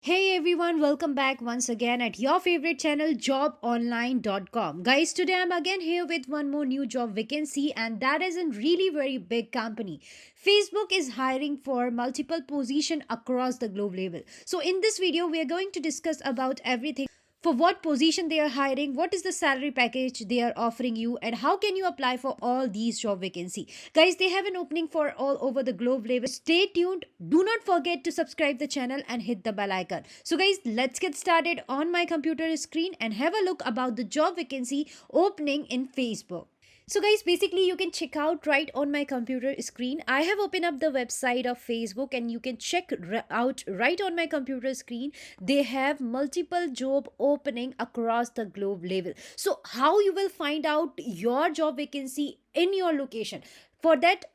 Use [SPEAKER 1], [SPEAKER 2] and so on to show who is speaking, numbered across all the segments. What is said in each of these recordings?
[SPEAKER 1] Hey everyone, welcome back once again at your favorite channel jobonline.com. Guys, today I'm again here with one more new job vacancy, and that is a really very big company. Facebook is hiring for multiple position across the globe level. So in this video we are going to discuss about everything, for what position they are hiring, what is the salary package they are offering you, and how can you apply for all these job vacancy. Guys, they have an opening for all over the globe level. Stay tuned, do not forget to subscribe the channel and hit the bell icon. So guys, let's get started on my computer screen and have a look about the job vacancy opening in Facebook. So guys, basically you can check out right on my computer screen. I have opened up the website of Facebook and you can check out right on my computer screen. They have multiple job opening across the globe level. So how you will find out your job vacancy in your location? For that,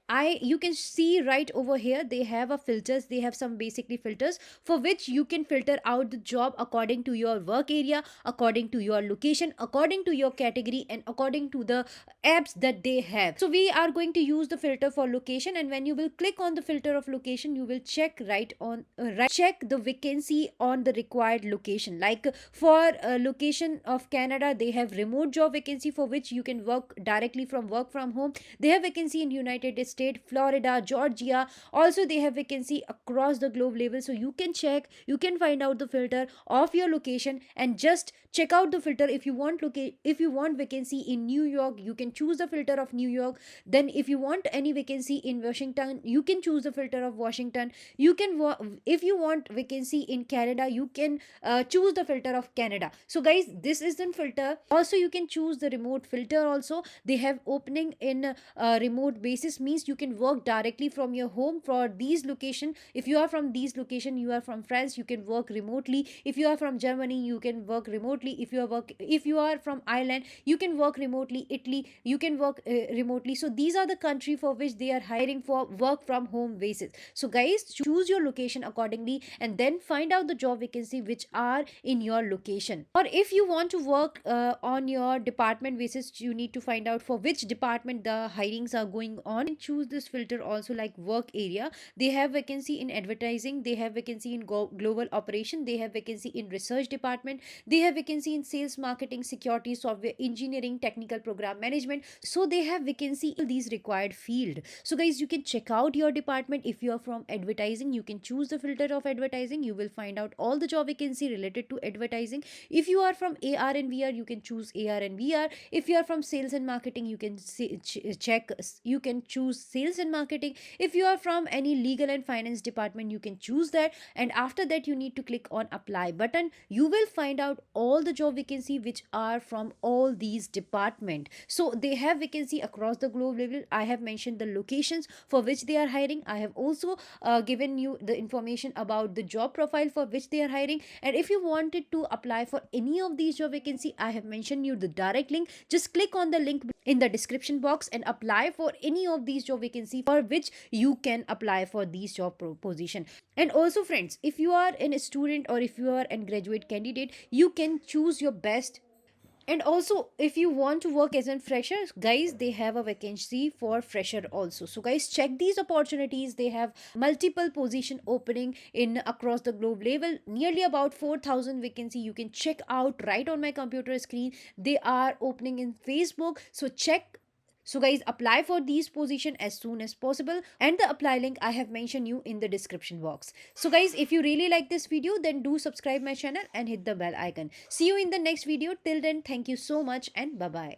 [SPEAKER 1] you can see right over here they have a filters. They have some basically filters for which you can filter out the job according to your work area, according to your location, according to your category, and according to the apps that they have. So we are going to use the filter for location, and when you will click on the filter of location, you will check right on check the vacancy on the required location. Like for location of Canada, they have remote job vacancy for which you can work directly from work from home. They have vacancy in United States, Florida, Georgia. Also they have vacancy across the globe level. So you can check, you can find out the filter of your location and just check out the filter. If you want if you want vacancy in New York, you can choose the filter of New York. Then if you want any vacancy in Washington, you can choose the filter of Washington. You can if you want vacancy in Canada, you can choose the filter of Canada. So guys, this is the filter. Also you can choose the remote filter also. They have opening in remote basis, means you can work directly from your home for these location. If you are from these location, you are from France, you can work remotely. If you are from Germany, you can work remotely. If you are from Ireland, you can work remotely. Italy, you can work remotely. So these are the country for which they are hiring for work from home basis. So guys, choose your location accordingly and then find out the job vacancy which are in your location. Or if you want to work on your department basis, you need to find out for which department the hirings are going on and choose this filter also. Like work area, they have vacancy in advertising, they have vacancy in global operation, they have vacancy in research department, they have vacancy in sales, marketing, security, software engineering, technical program management. So they have vacancy in these required field. So guys, you can check out your department. If you are from advertising, you can choose the filter of advertising. You will find out all the job vacancy related to advertising. If you are from AR and VR, you can choose AR and VR. If you are from sales and marketing, you can check, you can choose sales and marketing. If you are from any legal and finance department, you can choose that, and after that you need to click on apply button. You will find out all the job vacancy which are from all these department. So they have vacancy across the globe level. I have mentioned the locations for which they are hiring. I have also given you the information about the job profile for which they are hiring. And if you wanted to apply for any of these job vacancy, I have mentioned you the direct link. Just click on the link in the description box and apply for any of these job vacancy for which you can apply for these job position. And also friends, if you are a student or if you are a graduate candidate, you can choose your best. And also if you want to work as a fresher, guys, they have a vacancy for fresher also. So guys, check these opportunities. They have multiple position opening in across the globe level, nearly about 4,000 vacancy. You can check out right on my computer screen. They are opening in Facebook, so check. So guys, apply for these position as soon as possible, and the apply link I have mentioned you in the description box. So guys, if you really like this video, then do subscribe my channel and hit the bell icon. See you in the next video. Till then, thank you so much and bye bye.